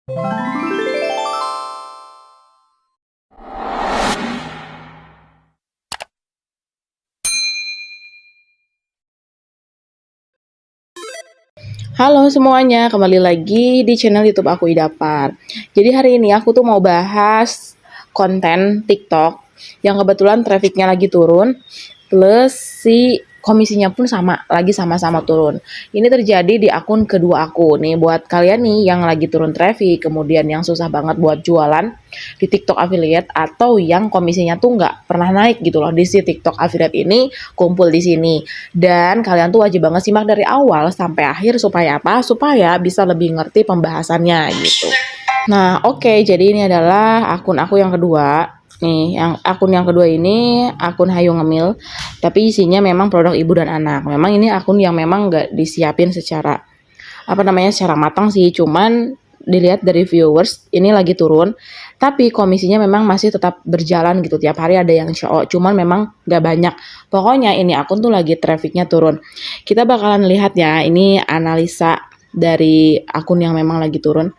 Halo semuanya, kembali lagi di channel YouTube aku Idapar. Jadi hari ini aku tuh mau bahas konten TikTok yang kebetulan trafficnya lagi turun, plus si komisinya pun sama-sama turun. Ini terjadi di akun kedua aku nih, buat kalian nih yang lagi turun traffic, kemudian yang susah banget buat jualan di TikTok affiliate, atau yang komisinya tuh nggak pernah naik gitu loh di si TikTok affiliate ini, kumpul di sini. Dan kalian tuh wajib banget simak dari awal sampai akhir supaya apa? Supaya bisa lebih ngerti pembahasannya gitu. Nah, oke, jadi ini adalah akun aku yang kedua. Nih, yang akun yang kedua ini akun Hayu Ngemil, tapi isinya memang produk ibu dan anak. Memang ini akun yang memang nggak disiapin secara secara matang sih. Cuman dilihat dari viewers ini lagi turun, tapi komisinya memang masih tetap berjalan gitu. Tiap hari ada yang show, cuman memang nggak banyak. Pokoknya ini akun tuh lagi trafficnya turun. Kita bakalan lihat ya, ini analisa dari akun yang memang lagi turun.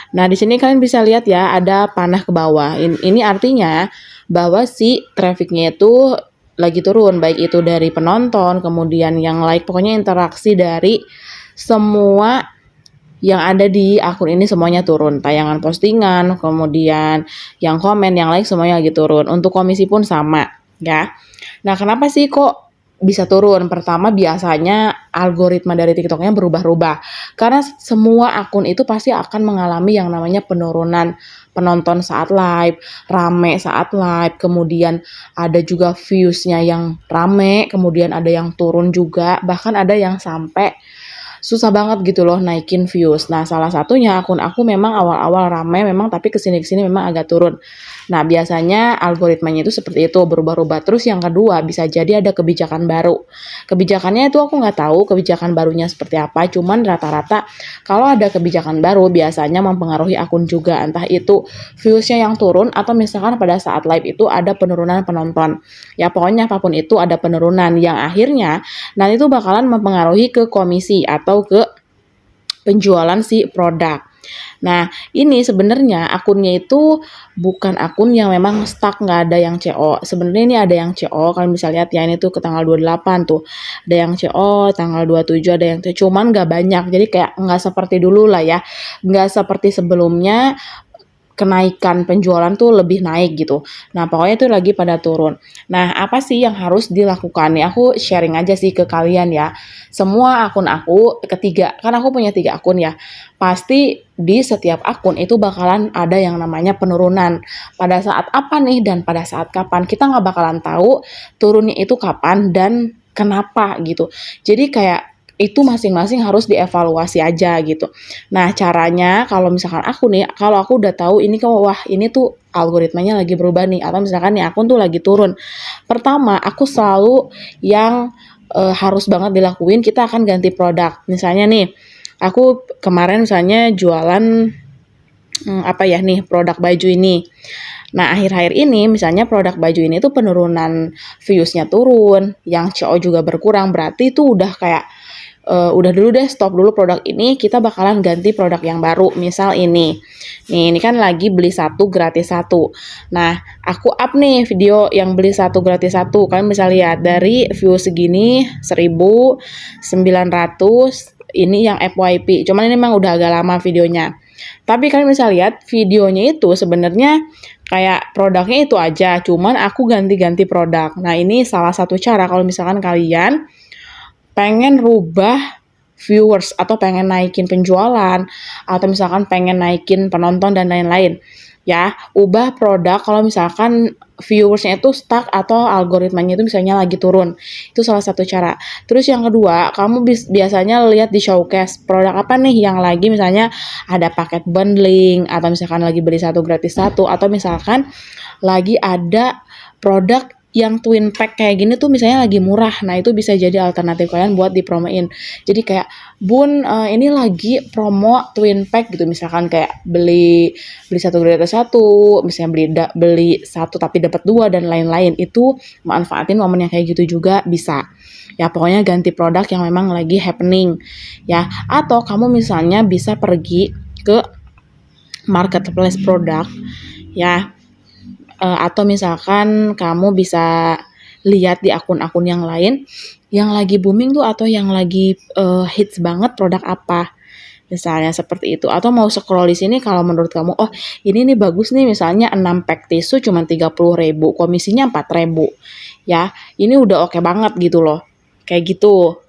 Nah, di sini kalian bisa lihat ya, ada panah ke bawah. Ini artinya bahwa si trafficnya itu lagi turun, baik itu dari penonton, kemudian yang like, pokoknya interaksi dari semua yang ada di akun ini semuanya turun. Tayangan postingan, kemudian yang komen, yang like, semuanya lagi turun. Untuk komisi pun sama, ya. Nah, kenapa sih kok bisa turun? Pertama, biasanya algoritma dari TikToknya berubah-ubah. Karena semua akun itu pasti akan mengalami yang namanya penurunan penonton saat live, rame saat live, kemudian ada juga viewsnya yang rame, kemudian ada yang turun juga, bahkan ada yang sampai susah banget gitu loh naikin views. Nah, salah satunya akun aku memang awal-awal rame memang, tapi kesini-kesini memang agak turun. Nah, biasanya algoritmanya itu seperti itu, berubah-ubah. Terus yang kedua, bisa jadi ada kebijakan baru. Kebijakannya itu aku nggak tahu kebijakan barunya seperti apa, cuman rata-rata kalau ada kebijakan baru biasanya mempengaruhi akun juga. Entah itu viewsnya yang turun, atau misalkan pada saat live itu ada penurunan penonton. Ya pokoknya apapun itu ada penurunan yang akhirnya nanti itu bakalan mempengaruhi ke komisi atau ke penjualan si produk. Nah, ini sebenarnya akunnya itu bukan akun yang memang stuck, nggak ada yang CO. Sebenarnya ini ada yang CO, kalian bisa lihat ya, ini tuh ke tanggal 28 tuh. Ada yang CO, tanggal 27 ada yang CO, cuman nggak banyak. Jadi kayak nggak seperti dulu lah ya. Nggak seperti sebelumnya kenaikan penjualan tuh lebih naik gitu. Nah, pokoknya itu lagi pada turun. Nah, apa sih yang harus dilakukan? Nih, aku sharing aja sih ke kalian ya. Semua akun aku, ketiga, kan aku punya 3 akun ya. Pasti di setiap akun itu bakalan ada yang namanya penurunan. Pada saat apa nih dan pada saat kapan? Kita nggak bakalan tahu turunnya itu kapan dan kenapa gitu. Jadi kayak itu masing-masing harus dievaluasi aja gitu. Nah, caranya kalau misalkan aku nih, kalau aku udah tahu ini kok, wah ini tuh algoritmanya lagi berubah nih, atau misalkan nih akun tuh lagi turun. Pertama, aku selalu yang harus banget dilakuin, kita akan ganti produk. Misalnya nih, aku kemarin misalnya jualan apa ya nih, produk baju ini. Nah, akhir-akhir ini misalnya produk baju ini tuh penurunan viewsnya turun, yang CO juga berkurang, berarti itu udah kayak udah dulu deh, stop dulu produk ini, kita bakalan ganti produk yang baru. Misal ini. Nih, ini kan lagi beli 1 gratis 1. Nah, aku up nih video yang beli 1 gratis 1. Kalian bisa lihat dari view segini 1900, ini yang FYP. Cuman ini memang udah agak lama videonya. Tapi kalian bisa lihat videonya itu sebenarnya kayak produknya itu aja, cuman aku ganti-ganti produk. Nah, ini salah satu cara kalau misalkan kalian pengen rubah viewers atau pengen naikin penjualan atau misalkan pengen naikin penonton dan lain-lain. Ya, ubah produk kalau misalkan viewersnya itu stuck atau algoritmanya itu misalnya lagi turun. Itu salah satu cara. Terus yang kedua, kamu biasanya lihat di showcase produk apa nih yang lagi misalnya ada paket bundling, atau misalkan lagi beli 1 gratis 1, atau misalkan lagi ada produk yang twin pack kayak gini tuh misalnya lagi murah. Nah, itu bisa jadi alternatif kalian buat dipromoin. Jadi kayak, "Bun, ini lagi promo twin pack," gitu. Misalkan kayak beli 1 gratis 1, misalnya beli 1 tapi dapat 2 dan lain-lain. Itu manfaatin momen yang kayak gitu juga bisa. Ya, pokoknya ganti produk yang memang lagi happening ya. Atau kamu misalnya bisa pergi ke marketplace produk ya. Atau misalkan kamu bisa lihat di akun-akun yang lain yang lagi booming tuh atau yang lagi hits banget produk apa. Misalnya seperti itu. Atau mau scroll di sini kalau menurut kamu, oh ini nih bagus nih, misalnya 6 pack tisu cuma 30.000, komisinya 4.000. Ya, ini udah oke banget gitu loh. Kayak gitu.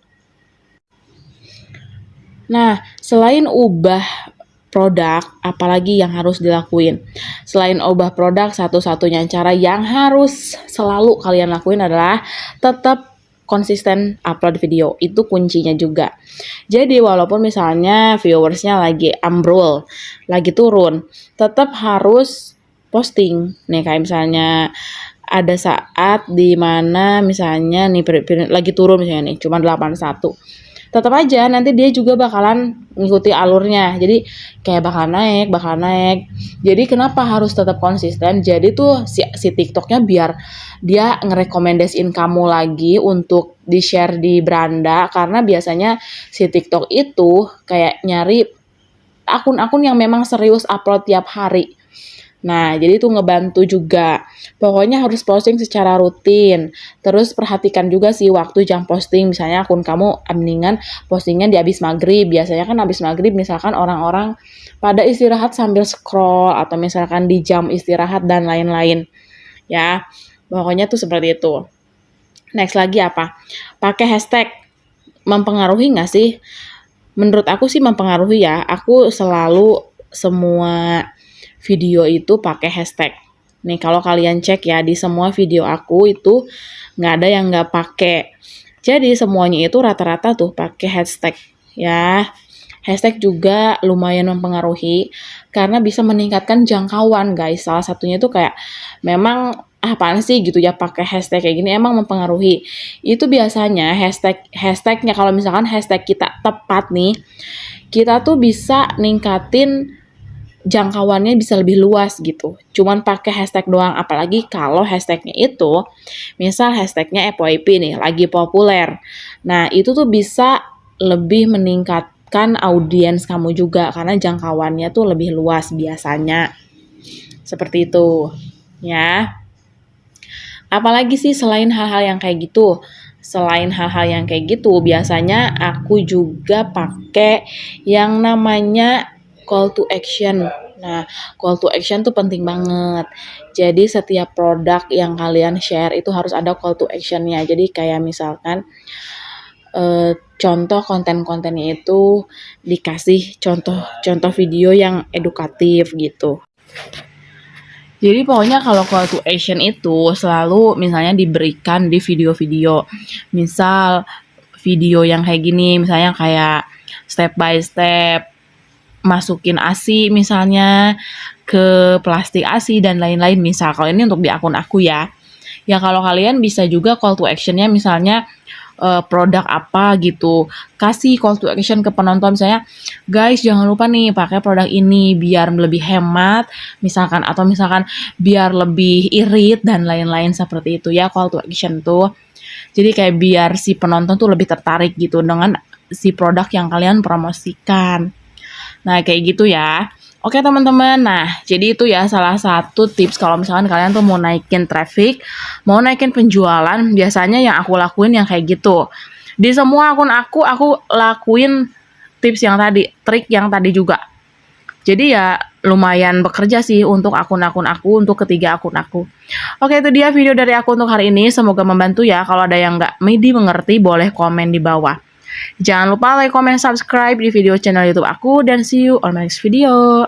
Nah, selain ubah produk, apalagi yang harus dilakuin? Selain ubah produk, satu-satunya cara yang harus selalu kalian lakuin adalah tetap konsisten upload video. Itu kuncinya juga. Jadi walaupun misalnya viewersnya lagi ambrol, lagi turun, tetap harus posting. Nih kayak misalnya ada saat di mana misalnya nih lagi turun misalnya nih cuma 81, tetap aja nanti dia juga bakalan ngikuti alurnya, jadi kayak bakal naik. Jadi kenapa harus tetap konsisten? Jadi tuh si TikToknya biar dia ngerekomendasiin kamu lagi untuk di share di beranda, karena biasanya si TikTok itu kayak nyari akun-akun yang memang serius upload tiap hari. Nah, jadi itu ngebantu juga. Pokoknya harus posting secara rutin. Terus perhatikan juga sih waktu jam posting. Misalnya akun kamu mendingan postingnya di habis maghrib. Biasanya kan habis maghrib misalkan orang-orang pada istirahat sambil scroll. Atau misalkan di jam istirahat dan lain-lain. Ya, pokoknya tuh seperti itu. Next lagi apa? Pakai hashtag. Mempengaruhi nggak sih? Menurut aku sih mempengaruhi ya. Aku selalu semua video itu pakai hashtag. Nih kalau kalian cek ya di semua video aku itu nggak ada yang nggak pakai. Jadi semuanya itu rata-rata tuh pakai hashtag ya. Hashtag juga lumayan mempengaruhi karena bisa meningkatkan jangkauan guys. Salah satunya itu kayak memang apaan sih gitu ya pakai hashtag kayak gini emang mempengaruhi. Itu biasanya hashtagnya kalau misalkan hashtag kita tepat nih, kita tuh bisa ningkatin jangkauannya bisa lebih luas gitu. Cuman pakai hashtag doang, apalagi kalau hashtagnya itu, misal hashtagnya FYP nih, lagi populer. Nah, itu tuh bisa lebih meningkatkan audiens kamu juga, karena jangkauannya tuh lebih luas biasanya. Seperti itu, ya. Apalagi sih selain hal-hal yang kayak gitu? Selain hal-hal yang kayak gitu, biasanya aku juga pakai yang namanya call to action. Nah, call to action tuh penting banget. Jadi setiap produk yang kalian share itu harus ada call to actionnya. Jadi kayak misalkan contoh konten-kontennya itu dikasih contoh video yang edukatif gitu. Jadi pokoknya kalau call to action itu selalu misalnya diberikan di video-video. Misal video yang kayak gini, misalnya kayak step by step masukin ASI misalnya ke plastik ASI dan lain-lain. Misal kalau ini untuk di akun aku ya. Ya kalau kalian bisa juga call to actionnya misalnya produk apa gitu. Kasih call to action ke penonton misalnya, guys jangan lupa nih pakai produk ini biar lebih hemat misalkan, atau misalkan biar lebih irit dan lain-lain seperti itu ya call to action tuh. Jadi kayak biar si penonton tuh lebih tertarik gitu dengan si produk yang kalian promosikan. Nah, kayak gitu ya. Oke teman-teman, nah jadi itu ya salah satu tips kalau misalkan kalian tuh mau naikin traffic, mau naikin penjualan, biasanya yang aku lakuin yang kayak gitu. Di semua akun aku lakuin tips yang tadi, trik yang tadi juga. Jadi ya lumayan bekerja sih untuk akun-akun aku, untuk ketiga akun aku. Oke, itu dia video dari aku untuk hari ini, semoga membantu ya. Kalau ada yang nggak mengerti, boleh komen di bawah. Jangan lupa like, comment, subscribe di video channel YouTube aku, dan see you on my next video.